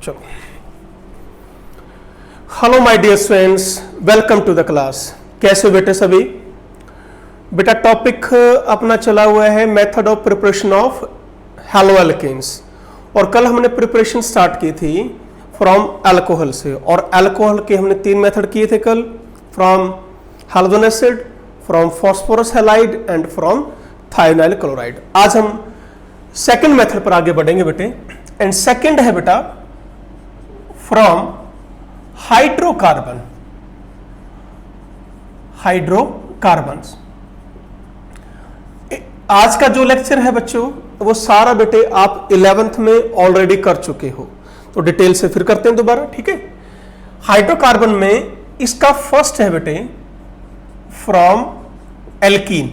चलो, hello my dear students, welcome to the class. कैसे हो बेटे सभी? बेटा टॉपिक अपना चला हुआ है मेथड ऑफ प्रिपरेशन ऑफ हैलोएल्केन्स, और कल हमने प्रिपरेशन स्टार्ट की थी फ्रॉम अल्कोहल से, और अल्कोहल के हमने 3 मेथड किए थे कल, from halogen acid, from phosphorus halide and from thionyl chloride. आज हम सेकंड मेथड पर आगे बढ़ेंगे बेटे, एंड सेकंड है बेटा फ्रॉम हाइड्रोकार्बन। हाइड्रोकार्बन्स आज का जो लेक्चर है बच्चों वो सारा बेटे आप 11th में ऑलरेडी कर चुके हो, तो डिटेल से फिर करते हैं दोबारा, ठीक है। हाइड्रोकार्बन में इसका फर्स्ट है बेटे फ्रॉम एल्कीन,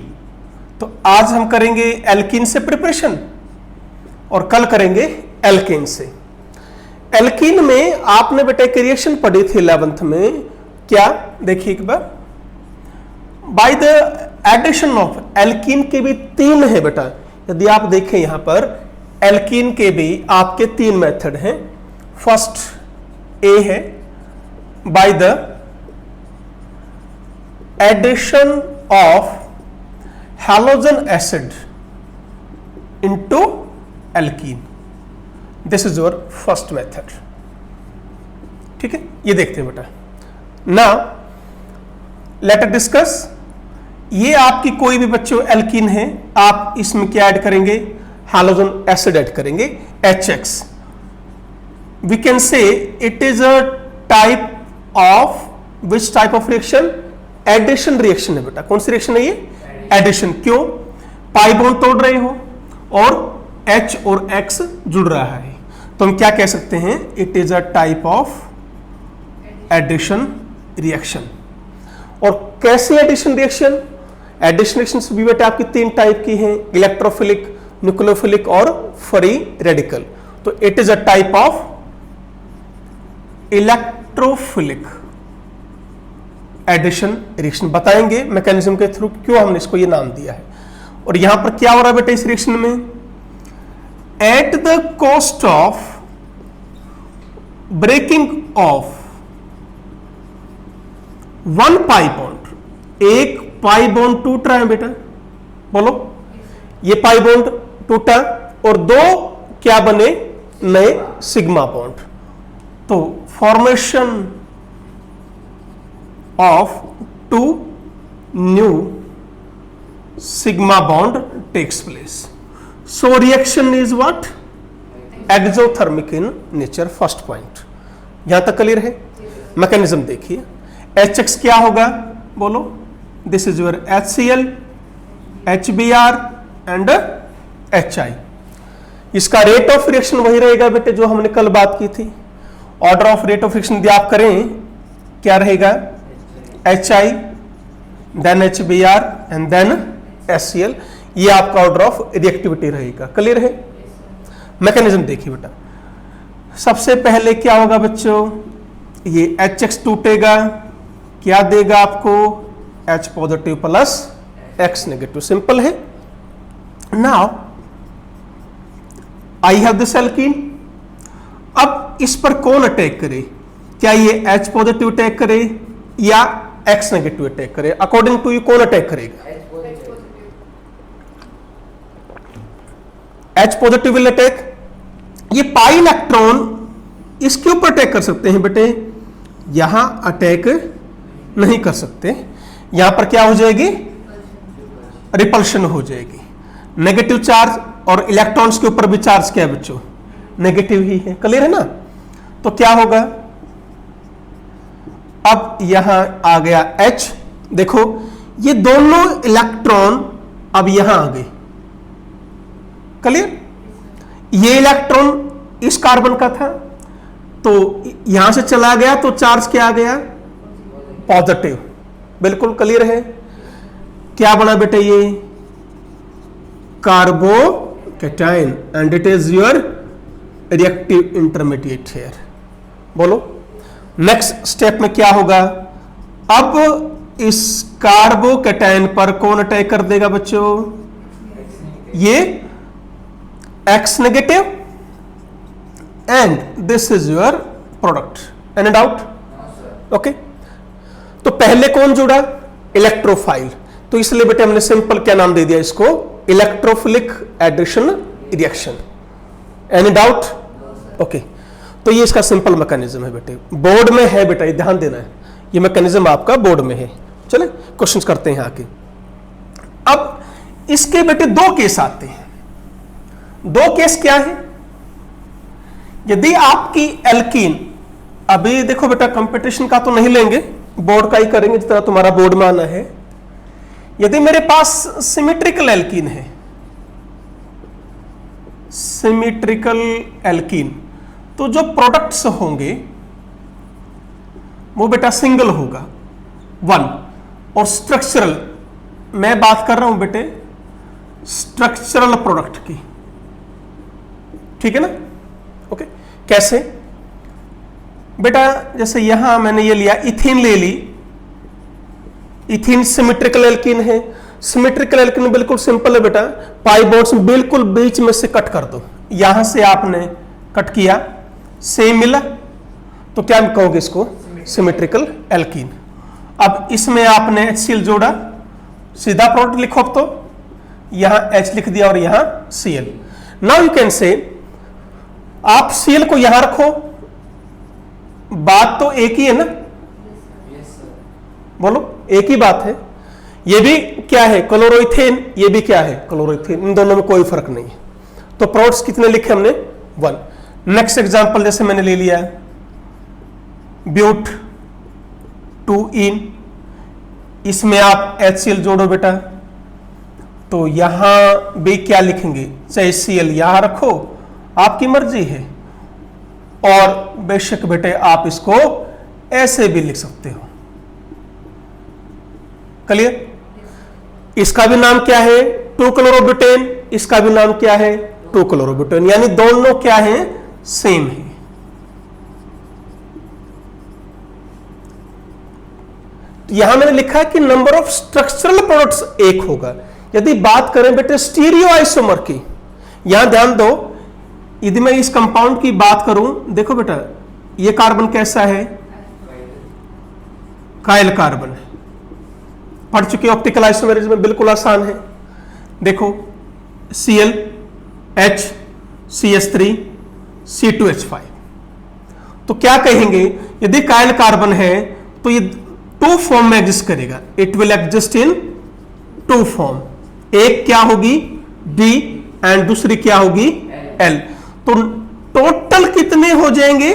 तो आज हम करेंगे एल्कीन से प्रिपरेशन और कल करेंगे एल्केन से। एल्कीन में आपने बेटा एक रिएक्शन पढ़ी थी 11th में, क्या देखिए एक बार, by the addition of alkene के भी 3 है बेटा। यदि आप देखें यहां पर एल्कीन के भी आपके 3 मेथड हैं। फर्स्ट ए है by the addition of halogen acid into alkene, this is your first method, ठीक है। ये देखते हैं बेटा। Now let us discuss. ये आपकी कोई भी बच्चों एल्कीन है, आप इसमें क्या ऐड करेंगे? हैलोजन एसिड ऐड करेंगे, HX। We can say it is a type of which type of reaction? Addition reaction है बेटा। कौन सी रिएक्शन है ये? एडिशन। क्यों? पाई बॉन्ड तोड़ रहे हो और H और X जुड़ रहा है, तो हम क्या कह सकते हैं? It is a type of addition reaction. और कैसे एडिशन रिएक्शन? एडिशन रिएक्शन भी बेटा आपकी 3 टाइप की हैं, इलेक्ट्रोफिलिक, न्यूक्लियोफिलिक और फ्री रेडिकल। तो it is a type of electrophilic addition reaction. बताएंगे मैकेनिज्म के थ्रू क्यों हमने इसको ये नाम दिया है। और यहां पर क्या हो रहा है बेटा इस रिएक्शन में? At the cost of breaking of 1 pi bond, एक पाई बॉन्ड टूट रहा है बेटा, बोलो। ये पाई बॉन्ड टूटा और 2 क्या बने? नए सिग्मा बॉन्ड। तो formation of 2 new sigma bond takes place. So reaction is what? Exothermic in nature. First point. यहां तक क्लियर है? मैकेनिज्म देखिए। HX क्या होगा बोलो? This is your HCl, HBr and HI। इसका रेट ऑफ रिएक्शन वही रहेगा बेटे जो हमने कल बात की थी। Order of rate of reaction यदि आप करें क्या रहेगा? HI, then HBr and then HCl। ये आपका ऑर्डर ऑफ रिएक्टिविटी रहेगा। क्लियर है? मैकेनिज्म देखिए बेटा। सबसे पहले क्या होगा बच्चों? ये HX टूटेगा, क्या देगा आपको? H positive plus X negative. Simple है। Now I have this alkene. अब इस पर कौन अटैक करे? क्या ये H पॉजिटिव अटैक करे या X नेगेटिव अटैक करे? अकॉर्डिंग टू यू कौन अटैक करेगा? H positive will attack. ये पाई इलेक्ट्रॉन इसके ऊपर अटैक कर सकते हैं बेटे, यहां अटैक नहीं कर सकते। यहां पर क्या हो जाएगी? रिपल्शन हो जाएगी। नेगेटिव चार्ज, और इलेक्ट्रॉन्स के ऊपर भी चार्ज क्या है बच्चों? नेगेटिव ही है। क्लियर है ना? तो क्या होगा? अब यहां आ गया H, देखो ये दोनों इलेक्ट्रॉन अब यहां आ गए। क्लियर? ये इलेक्ट्रॉन इस कार्बन का था, तो यहां से चला गया तो चार्ज क्या आ गया? पॉजिटिव। बिल्कुल क्लियर है। क्या बना बेटे? ये carbocation and it is your reactive intermediate here. बोलो नेक्स्ट स्टेप में क्या होगा? अब इस कार्बोकैटायन पर कौन अटैक कर देगा बच्चों? ये X negative and this is your product. Any doubt? Okay, तो पहले कौन जुड़ा? इलेक्ट्रोफाइल। तो इसलिए बेटे हमने सिंपल क्या नाम दे दिया इसको? Electrophilic addition reaction. Any doubt? Okay, तो ये इसका सिंपल मैकेनिज्म है बेटे, बोर्ड में है बेटा, ये ध्यान देना है, ये मैकेनिज्म आपका बोर्ड में है। चले क्वेश्चंस करते हैं आगे। अब इसके बेटे दो केस आते हैं। दो केस क्या है? यदि आपकी एल्कीन, अभी देखो बेटा कंपटीशन का तो नहीं लेंगे, बोर्ड का ही करेंगे जितना तुम्हारा बोर्ड में आना है। यदि मेरे पास सिमेट्रिकल एल्कीन है, सिमेट्रिकल एल्कीन, तो जो प्रोडक्ट्स होंगे वो बेटा सिंगल होगा, वन। और स्ट्रक्चरल, मैं बात कर रहा हूं बेटे स्ट्रक्चरल प्रोडक्ट की, ठीक है ना? ओके, कैसे बेटा? जैसे यहां मैंने ये लिया, इथीन ले ली, इथीन सिमेट्रिकल एल्कीन है। सिमेट्रिकल एल्कीन बिल्कुल सिंपल है बेटा, पाई बॉन्ड्स बिल्कुल बीच में से कट कर दो। यहां से आपने कट किया, सेम मिला, तो क्या कहोगे इसको? Symmetrical alkene. अब इसमें आपने HCl जोड़ा, सीधा प्रोडक्ट लिखो। अब तो यहां H लिख दिया और यहां Cl। Now you can say, आप Cl को यहां रखो, बात तो एक ही है ना? बोलो, एक ही बात है। ये भी क्या है? क्लोरोइथेन, ये भी क्या है? क्लोरोइथेन। इन दोनों में कोई फर्क नहीं है। तो प्रोडक्ट्स कितने लिखे हमने? वन। नेक्स्ट एग्जांपल जैसे मैंने ले लिया ब्यूट 2इन, इसमें आप HCl जोड़ो बेटा, तो यहां भी क्या लिखेंगे? चाहे Cl यहां रखो, आपकी मर्जी है। और बेशक बेटे आप इसको ऐसे भी लिख सकते हो। क्लियर? इसका भी नाम क्या है? 2-क्लोरोब्यूटेन। इसका भी नाम क्या है? 2-क्लोरोब्यूटेन। यानी दोनों क्या है? सेम है। तो यहां मैंने लिखा है कि नंबर ऑफ स्ट्रक्चरल प्रोडक्ट्स एक होगा। यदि बात करें बेटे स्टीरियो आइसोमर की, यहां ध्यान दो, यदि मैं इस कंपाउंड की बात करूं, देखो बेटा ये कार्बन कैसा है? कायल कार्बन है। पढ़ चुके ऑप्टिकल आइसोमेरिज्म में, बिल्कुल आसान है। देखो Cl, H, CH3, C2H5। तो क्या कहेंगे? यदि कायल कार्बन है तो ये टू फॉर्म में एग्जिस्ट करेगा। It will exist in two form. एक क्या होगी? D एंड दूसरी क्या होगी? L। तो टोटल कितने हो जाएंगे?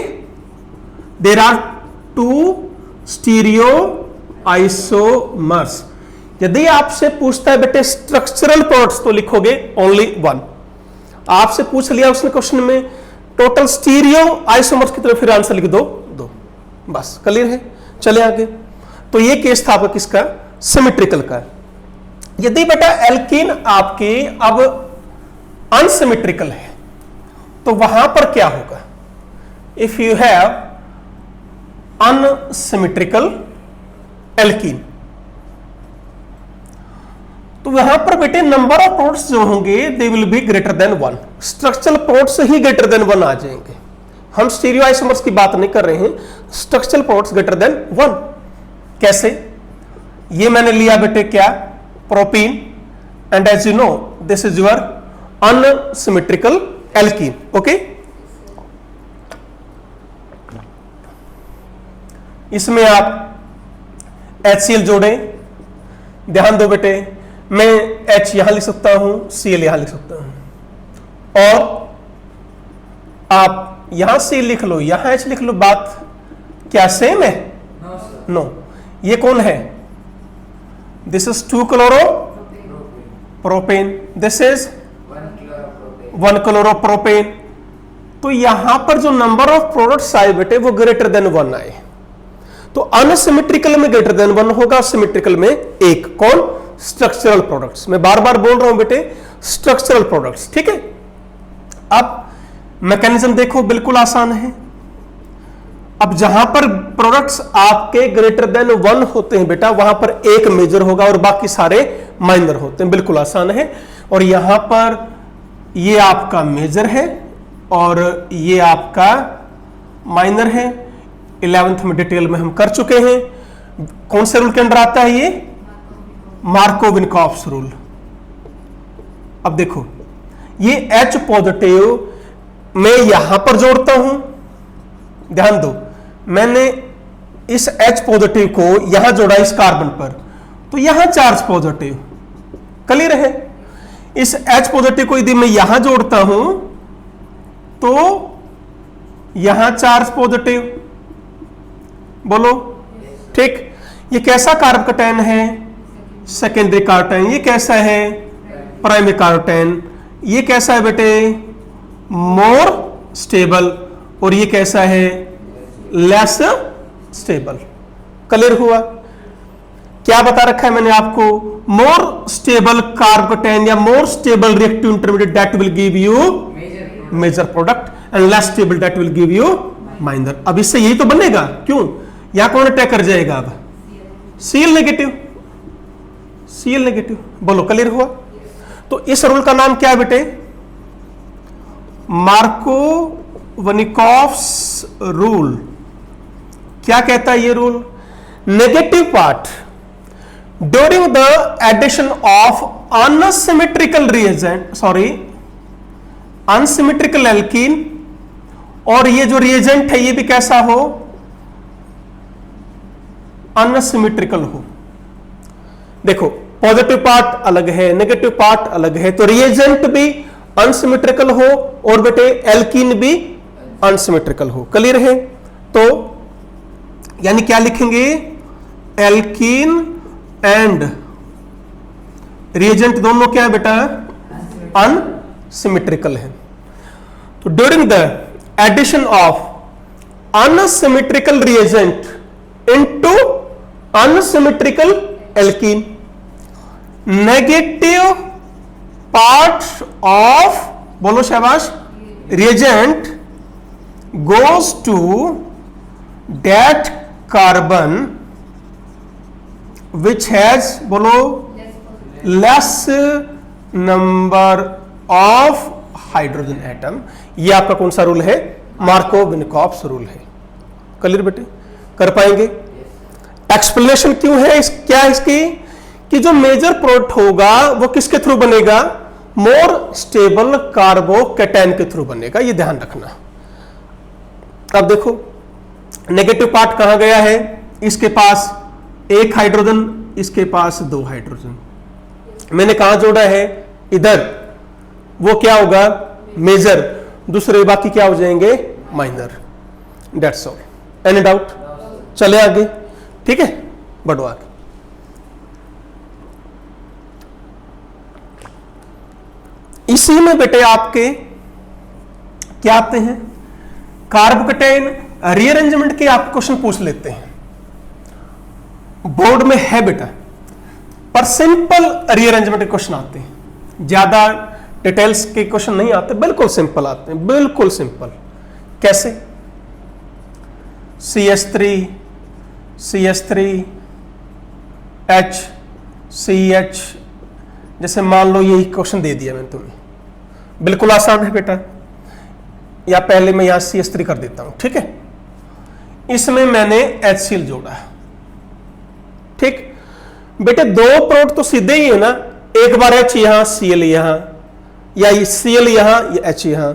There are 2 stereo isomers. यदि आपसे पूछता है बेटे स्ट्रक्चरल प्रोडक्ट्स, तो लिखोगे ओनली 1। आपसे पूछ लिया उसने क्वेश्चन में टोटल स्टीरियो आइसोमर्स कितने, फिर आंसर लिख दो 2, बस क्लियर है। चले आगे। तो ये केस था आपका किसका? सिमेट्रिकल का। यदि बेटा एल्कीन आपके अब अनसिमेट्रिकल है, तो वहां पर क्या होगा? If you have unsymmetrical alkene, तो वहां पर बेटे नंबर ऑफ प्रोडक्ट्स जो होंगे they will be greater than 1। Structural products he greater than 1 आ जाएंगे। हम स्टीरियो आइसोमर्स की बात नहीं कर रहे हैं, स्ट्रक्चरल प्रोडक्ट्स ग्रेटर देन 1। कैसे? ये मैंने लिया बेटे क्या? Propene, and as you know this is your unsymmetrical alkene. Okay, इसमें आप HCl जोड़ें। ध्यान दो बेटे, मैं H यहां लिख सकता हूं, Cl यहां लिख सकता हूं, और आप यहां C लिख लो, यहां H लिख लो। बात क्या सेम है? नो। ये कौन है? दिस इज 2-क्लोरो प्रोपेन, दिस इज 1-क्लोरो प्रोपेन। तो यहां पर जो नंबर ऑफ प्रोडक्ट्स आए बेटे वो ग्रेटर देन 1 आए। तो अनसिमेट्रिकल में ग्रेटर देन 1 होगा, सिमेट्रिकल में 1। कौन? Structural products. मैं बार बार बोल रहा हूं बेटे स्ट्रक्चरल प्रोडक्ट्स, ठीक है। अब मैकेनिज्म देखो, बिल्कुल आसान है। अब जहां पर प्रोडक्ट्स आपके ग्रेटर देन 1 होते हैं बेटा, वहां पर एक मेजर होगा और बाकी सारे माइनर होते हैं। बिल्कुल आसान है। और यहां पर ये आपका मेजर है और ये आपका माइनर है। 11th में डिटेल में हम कर चुके हैं। कौन से रूल के अंडर आता है ये? मार्कोव-विनकॉफ्स रूल। अब देखो ये H पॉजिटिव मैं यहां पर जोड़ता हूं, ध्यान दो, मैंने इस H पॉजिटिव को यहां जोड़ा इस कार्बन पर, तो यहां चार्ज पॉजिटिव, क्लियर है। इस H पॉजिटिव को यदि मैं यहां जोड़ता हूं तो यहां चार्ज पॉजिटिव, बोलो ठीक। ये कैसा कार्बोकैटायन है? Secondary carbocation. ये कैसा है? Primary carbocation. ये कैसा है बेटे? More stable. और ये कैसा है? Less stable. क्लियर हुआ? क्या बता रखा है मैंने आपको? मोर स्टेबल कार्बोकैटायन या more stable reactive intermediate that will give you major product and less stable that will give you minor. अब इससे यही तो बनेगा। क्यों? यहां कौन अटैक कर जाएगा? अब Cl नेगेटिव, Cl नेगेटिव। बोलो क्लियर हुआ? तो इस रूल का नाम क्या है बेटे? Markovnikov's rule. क्या कहता है ये rule? Negative part during the addition of unsymmetrical reagent, sorry unsymmetrical alkene, और ये जो रिएजेंट है ये भी कैसा हो? अनसिमेट्रिकल हो। देखो पॉजिटिव पार्ट अलग है, नेगेटिव पार्ट अलग है, तो रिएजेंट भी अनसिमेट्रिकल हो और बेटे एल्कीन भी अनसिमेट्रिकल हो। क्लियर है? तो यानी क्या लिखेंगे? एल्कीन एंड रिएजेंट दोनों क्या है बेटा? अनसिमेट्रिकल है। तो during the addition of unsymmetrical reagent into unsymmetrical alkene, negative part of, बोलो शाबाश, reagent goes to that carbon which has, बोलो, less number of hydrogen atom. ये आपका कौन सा रूल है? मार्कोव-विनकॉफ्स रूल है। क्लियर बेटे? कर पाएंगे? एक्सप्लेनेशन क्यों है क्या है इसकी? कि जो मेजर प्रोडक्ट होगा वो किसके थ्रू बनेगा? मोर स्टेबल कार्बोकैटायन के थ्रू बनेगा। ये ध्यान रखना। अब देखो नेगेटिव पार्ट कहां गया है? इसके पास एक हाइड्रोजन, इसके पास दो हाइड्रोजन। मैंने कहां जोड़ा है? इधर। वो क्या होगा? मेजर। दूसरे बाकी क्या हो जाएंगे? Minor. That's all. Any doubt? चले आगे। ठीक है, बढ़ो आगे। इसी में बेटे आपके क्या आते हैं? कार्बोकैटायन रीअरेंजमेंट के आप क्वेश्चन पूछ लेते हैं, बोर्ड में है बेटा, पर सिंपल रीअरेंजमेंट के क्वेश्चन आते हैं, ज्यादा डिटेल्स के क्वेश्चन नहीं आते, बिल्कुल सिंपल आते हैं, बिल्कुल सिंपल। कैसे? CH3 CH3 H CH, जैसे मान लो यही क्वेश्चन दे दिया मैंने तुम्हें, बिल्कुल आसान है बेटा। या पहले मैं यहां CH3 कर देता हूं, ठीक है। इसमें मैंने HCl जोड़ा है, ठीक बेटे। दो प्रोडक्ट तो सीधे ही है ना, एक बार H यहां, Cl यहां, या ये Cl यहां, या H यहां।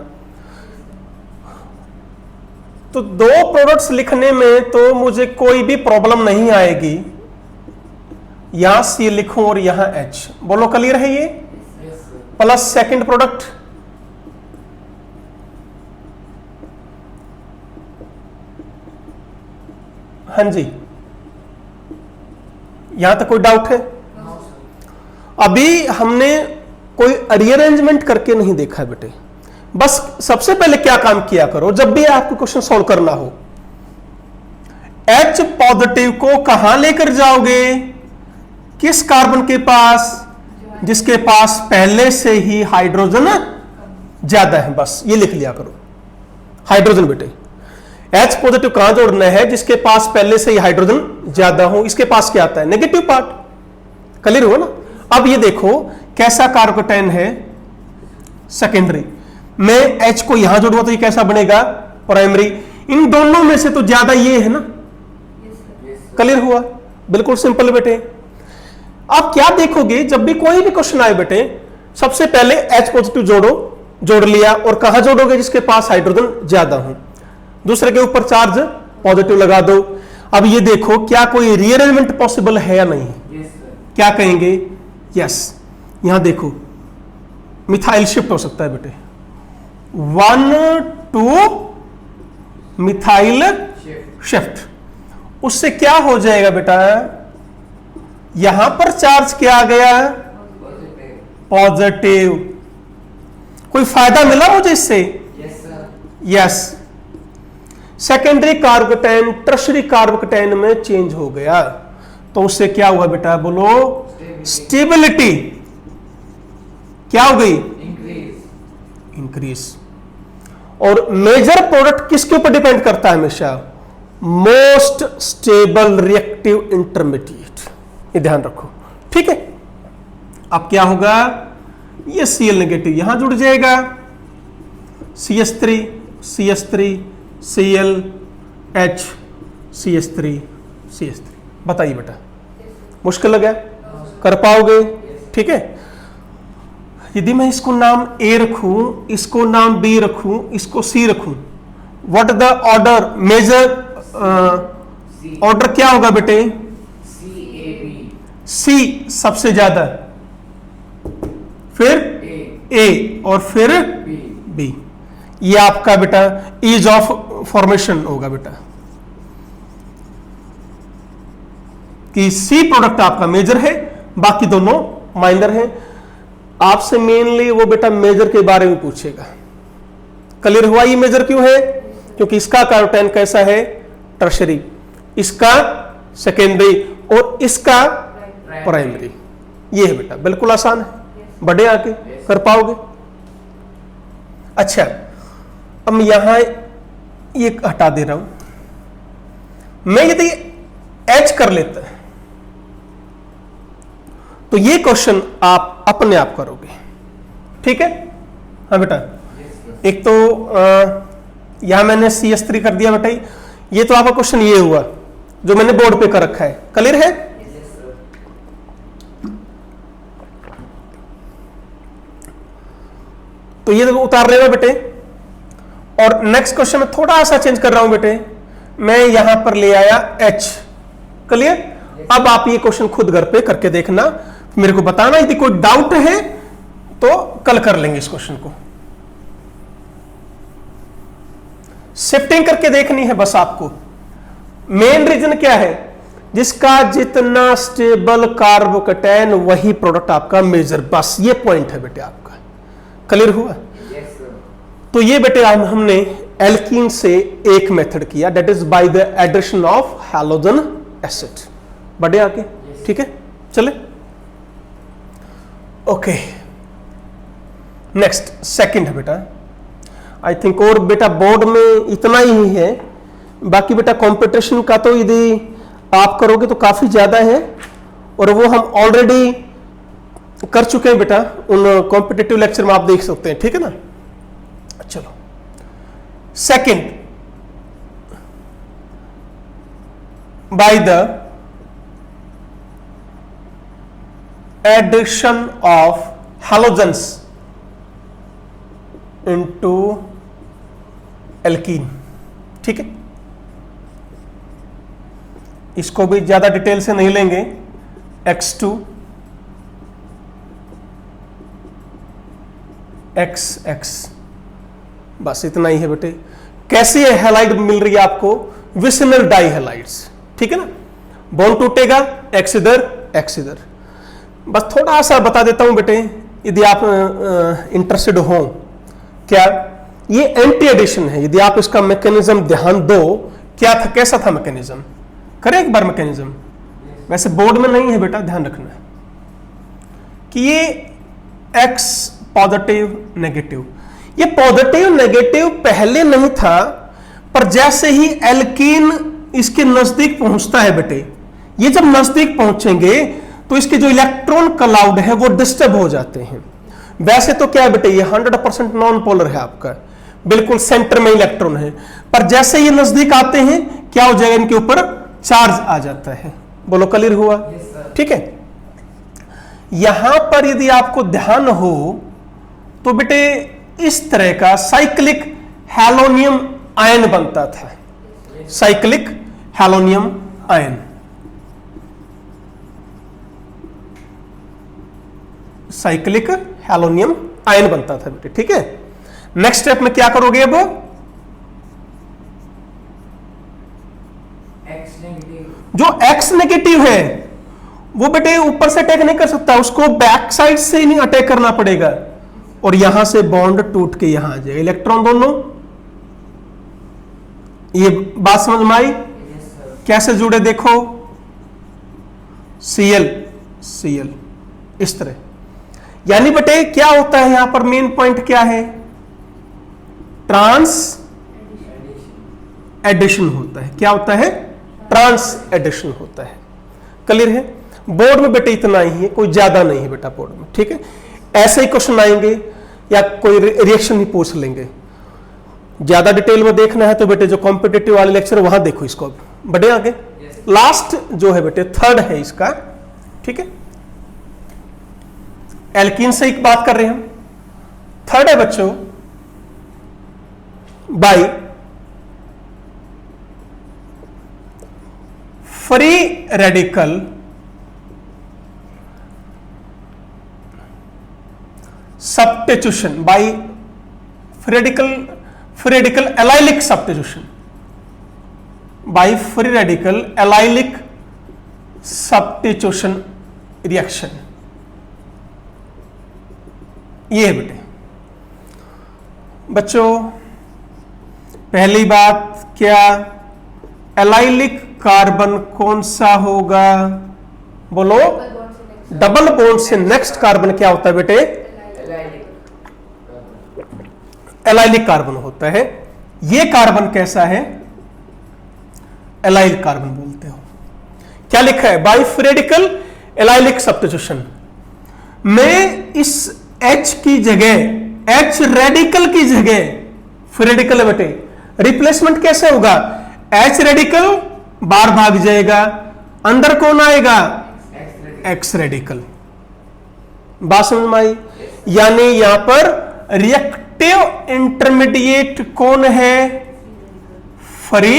तो दो प्रोडक्ट्स लिखने में तो मुझे कोई भी प्रॉब्लम नहीं आएगी। यहां Cl लिखूं और यहां H, बोलो क्लियर है ये? प्लस सेकंड प्रोडक्ट, हाँ जी, यहां तक कोई डाउट है? अभी हमने कोई रीअरेंजमेंट करके नहीं देखा है बेटे। बस सबसे पहले क्या काम किया करो, जब भी आपको क्वेश्चन सॉल्व करना हो, H पॉजिटिव को कहां लेकर जाओगे? किस कार्बन के पास? जिसके पास पहले से ही हाइड्रोजन ज्यादा है, बस ये लिख लिया करो। हाइड्रोजन बेटे, H पॉजिटिव कहां जोड़ना है? जिसके पास पहले से ही हाइड्रोजन ज्यादा हो। इसके पास क्या आता है? Negative part. क्लियर हुआ ना? अब ये देखो कैसा कार्बोकैटायन है? सेकेंडरी। मैं H को यहां जोड़ूंगा तो ये कैसा बनेगा, प्राइमरी। इन दोनों में से तो ज्यादा ये है ना, क्लियर हुआ, बिल्कुल सिंपल बेटे। आप क्या देखोगे, जब भी कोई भी क्वेश्चन आए बेटे, सबसे पहले H पॉजिटिव जोड़ो, जोड़ लिया, और कहां जोड़ोगे, जिसके पास हाइड्रोजन ज्यादा हो, दूसरे के ऊपर चार्ज पॉजिटिव लगा दो। अब ये देखो क्या कोई रीअरेंजमेंट पॉसिबल है या नहीं, क्या कहेंगे, यस। यहां देखो मिथाइल शिफ्ट हो सकता है बेटे, 1 to मिथाइल शिफ्ट, उससे क्या हो जाएगा बेटा, यहां पर चार्ज क्या आ गया, पॉजिटिव। कोई फायदा मिला मुझे इससे, yes. Secondary carbocation tertiary carbocation में चेंज हो गया, तो उससे क्या हुआ बेटा, बोलो, स्टेबिलिटी क्या हो गई, इंक्रीज। और मेजर प्रोडक्ट किसके ऊपर डिपेंड करता है हमेशा, मोस्ट स्टेबल रिएक्टिव इंटरमीडिएट, ये ध्यान रखो, ठीक है। अब क्या होगा, ये Cl नेगेटिव यहां जुड़ जाएगा, CH3 CH3 Cl H CH3 CH3। बताइए बेटा, मुश्किल लगा, कर पाओगे, ठीक है। यदि मैं इसको नाम A रखूं, इसको नाम B रखूं, इसको C रखूं, what the order, major order क्या होगा बेटे, C सबसे ज्यादा, फिर A और फिर B। ये आपका बेटा ईज ऑफ फॉर्मेशन होगा बेटा, कि C प्रोडक्ट आपका मेजर है, बाकी दोनों माइनर है। आपसे मेनली वो बेटा मेजर के बारे में पूछेगा, क्लियर हुआ, ये मेजर क्यों है, क्योंकि इसका कार्बोकेटाइन कैसा है, टर्शरी, इसका सेकेंडरी और इसका प्राइमरी। ये है बेटा, बिल्कुल आसान है, बड़े आके कर पाओगे। अच्छा, अब यहां ये हटा दे रहा हूं मैं, यदि H कर लेता है तो ये क्वेश्चन आप अपने आप करोगे, ठीक है। हाँ बेटा, एक तो यहां मैंने CH3 कर दिया बेटा, ये तो आपका क्वेश्चन ये हुआ जो मैंने बोर्ड पे कर रखा है, क्लियर है। तो ये तो उतार लेना बेटे, और नेक्स्ट क्वेश्चन में थोड़ा सा चेंज कर रहा हूं बेटे, मैं यहां पर ले आया H, क्लियर। अब आप ये क्वेश्चन खुद घर पे करके देखना, मेरे को बताना, यदि कोई डाउट है तो कल कर लेंगे इस क्वेश्चन को। शिफ्टिंग करके देखनी है बस आपको। मेन रीजन क्या है, जिसका जितना स्टेबल कार्बोकेटाइन वही प्रोडक्ट आपका मेजर, बस ये पॉइंट है बेटे आपका, क्लियर हुआ। तो ये बेटे हमने एल्कीन से एक मेथड किया, that is by the addition of halogen acid, बढ़े आके, ठीक है, चले। ओके, नेक्स्ट सेकंड है बेटा, आई थिंक, और बेटा बोर्ड में इतना ही है, बाकी बेटा कंपटीशन का तो यदि आप करोगे तो काफी ज्यादा है, और वो हम ऑलरेडी कर चुके हैं बेटा, उन कॉम्पिटिटिव लेक्चर में आप देख सकते हैं, ठीक है ना। चलो second, by the addition of halogens into alkene, ठीक है। इसको भी ज्यादा डिटेल से नहीं लेंगे, X2 XX, बस इतना ही है बेटे। कैसी है हैलाइड मिल रही है आपको, विसिनल डाई हैलाइड्स, ठीक है ना। बॉन्ड टूटेगा, X इधर X इधर। बस थोड़ा सा बता देता हूं बेटे, यदि आप इंटरेस्टेड हो, क्या ये एंटी एडिशन है, यदि आप इसका मैकेनिज्म ध्यान दो, क्या था, कैसा था मैकेनिज्म, करें एक बार मैकेनिज्म, वैसे बोर्ड में नहीं है बेटा, ध्यान रखना कि ये X पॉजिटिव नेगेटिव, ये पॉजिटिव नेगेटिव पहले नहीं था, पर जैसे ही एल्कीन इसके नजदीक पहुंचता है बेटे, ये जब नजदीक पहुंचेंगे तो इसके जो इलेक्ट्रॉन क्लाउड है वो डिस्टर्ब हो जाते हैं, वैसे तो क्या है बेटे, ये 100% नॉन पोलर है आपका, बिल्कुल सेंटर में इलेक्ट्रॉन है, पर जैसे ये नजदीक आते हैं क्या हो जाएगा, इनके ऊपर चार्ज आ जाता है। बोलो क्लियर हुआ? ठीक है। यहां पर यदि आपको ध्यान हो तो बेटे इस तरह का साइक्लिक हैलोनियम आयन बनता था, साइक्लिक हैलोनियम आयन। साइक्लिक हैलोनियम आयन बनता था बेटे, ठीक है। नेक्स्ट स्टेप में क्या करोगे अब, जो X नेगेटिव है वो बेटे ऊपर से अटैक नहीं कर सकता, उसको बैक साइड से ही नहीं अटैक करना पड़ेगा, और यहां से बॉन्ड टूट के यहां आ जाएगा, इलेक्ट्रॉन दोनों। ये बात समझ में आई? कैसे जुड़े देखो, Cl Cl इस तरह। यानी बेटे क्या होता है यहां पर, मेन पॉइंट क्या है, ट्रांस एडिशन होता है। क्या होता है? ट्रांस एडिशन होता है। क्लियर है? बोर्ड में बेटे इतना ही है, कोई ज्यादा नहीं है बेटा बोर्ड में, ठीक है। ऐसे ही क्वेश्चन आएंगे या कोई रिएक्शन ही पूछ लेंगे। ज्यादा डिटेल में देखना है तो बेटे जो कॉम्पिटिटिव वाले लेक्चर वहां देखो इसको। बढ़े आगे, लास्ट जो है बेटे थर्ड है इसका, ठीक है। एल्कीन से एक बात कर रहे हैं हम। थर्ड है बच्चों by free radical substitution, by free radical allylic substitution, by free radical allylic substitution reaction. ये है बेटे बच्चों, पहली बात क्या, एलाइलिक कार्बन कौन सा होगा, बोलो। डबल बॉन्ड से नेक्स्ट कार्बन क्या होता है बेटे, एलाइलिक कार्बन होता है। ये कार्बन कैसा है, एलाइल कार्बन बोलते हो। क्या लिखा है, by free radical allylic substitution. मैं इस H की जगह, H रेडिकल की जगह, फ्री रेडिकल है बेटे, रिप्लेसमेंट कैसे होगा, H रेडिकल बाहर भाग जाएगा, अंदर कौन आएगा, X रेडिकल। बात समझ में आई? यानी यहां पर रिएक्टिव इंटरमीडिएट कौन है, फ्री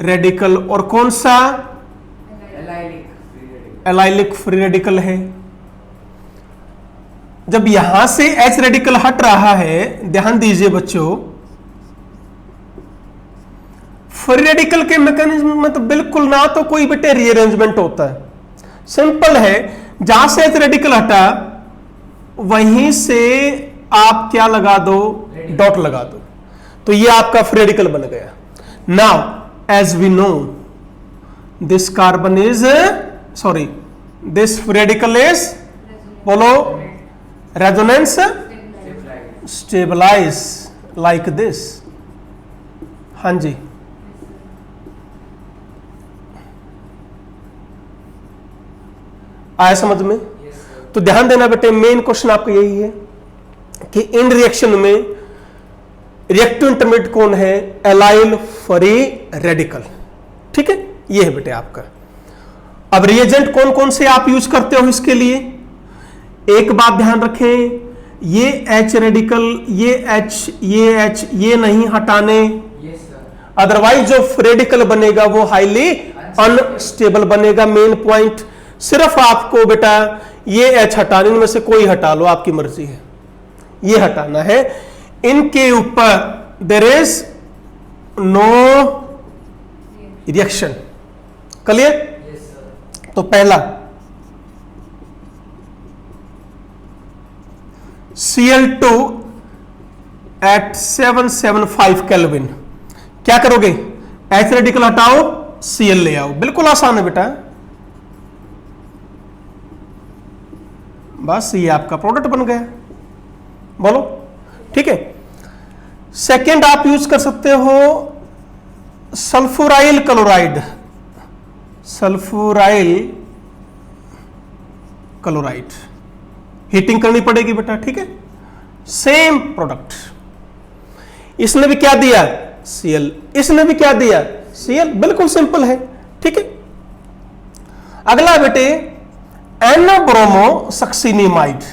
रेडिकल, और कौन सा, एलाइलिक फ्री रेडिकल है। जब यहां से H रेडिकल हट रहा है, ध्यान दीजिए बच्चों, फ्री रेडिकल के मैकेनिज्म में तो बिल्कुल ना तो कोई बेटे रीअरेंजमेंट होता है, सिंपल है, जहां से H रेडिकल हटा वहीं से आप क्या लगा दो, डॉट लगा दो, तो ये आपका फ्री रेडिकल बन गया। Now as we know this carbon is, sorry this free radical is, बोलो, रेजोनेंस स्टेबलाइज लाइक दिस। हाँ जी, आया समझ में? तो ध्यान देना बेटे, मेन क्वेश्चन आपका यही है कि इन रिएक्शन में रिएक्टिव इंटरमीडिएट कौन है, एलाइल फ्री रेडिकल, ठीक है। ये है बेटे आपका। अब रिएजेंट कौन कौन से आप यूज करते हो इसके लिए, एक बात ध्यान रखें, ये H रेडिकल, ये H, ये नहीं हटाने, अदरवाइज जो फ्री रेडिकल बनेगा वो हाईली अनस्टेबल बनेगा। मेन पॉइंट सिर्फ आपको बेटा ये H हटाने में से कोई हटा लो, आपकी मर्जी है, ये हटाना है। इनके ऊपर there is no reaction. Clear? तो पहला Cl2 एट 775 केल्विन, क्या करोगे, H रेडिकल हटाओ, Cl ले आओ, बिल्कुल आसान है बेटा। बस ये आपका प्रोडक्ट बन गया, बोलो, ठीक है। सेकेंड आप यूज कर सकते हो sulphuryl chloride, sulphuryl chloride, heating करनी पड़ेगी बेटा, ठीक है। सेम प्रोडक्ट, इसने भी क्या दिया Cl, इसने भी क्या दिया Cl, बिल्कुल सिंपल है, ठीक है। अगला बेटे एन ब्रोमो सक्सिनिमाइड,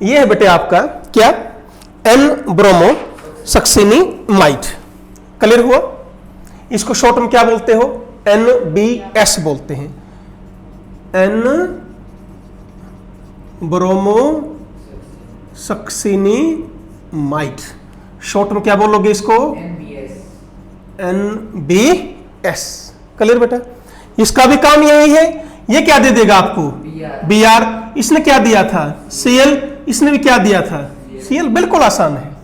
ये है बेटे आपका क्या एन ब्रोमो सक्सिनिमाइड, क्लियर हुआ। इसको शॉर्ट में क्या बोलते हो, NBS बोलते हैं, एन ब्रोमो सक्सिनिमाइड, शॉर्ट में क्या बोलोगे इसको, NBS, क्लियर बेटा। इसका भी काम यही है, ये क्या दे देगा आपको Br, इसने क्या दिया था Cl, इसने भी क्या दिया था Cl, बिल्कुल आसान है,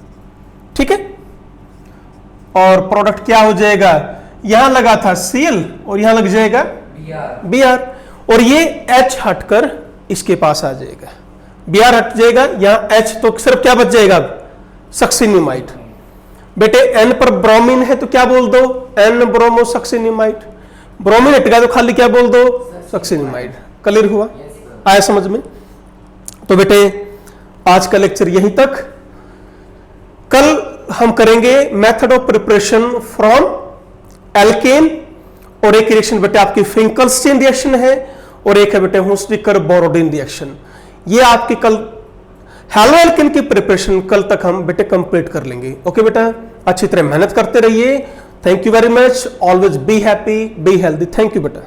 ठीक है। और प्रोडक्ट क्या हो जाएगा, यहां लगा था Cl और यहां लग जाएगा Br, और ये H हटकर इसके पास आ जाएगा, Br हट जाएगा, यहां H तो सिर्फ क्या बच जाएगा सक्सिनिमाइड। बेटे N पर ब्रोमीन है तो क्या बोल दो N ब्रोमो सक्सिनिमाइड, ब्रोमीन हटेगा तो खाली क्या बोल दो सक्सिनिमाइड, क्लियर हुआ, आया समझ में। तो बेटे आज का लेक्चर यहीं तक, कल हम करेंगे method of preparation from alkane, और एक रिएक्शन बेटे आपकी फिंकल्स्टीन रिएक्शन है, और एक है बेटे हुस्टिकर बोरोडिन रिएक्शन। ये आपकी कल हैलो एल्केन की प्रिपरेशन कल तक हम बेटे कंप्लीट कर लेंगे। ओके बेटा, अच्छी तरह मेहनत करते रहिए। Thank you very much, always be happy, be healthy. Thank you बेटा।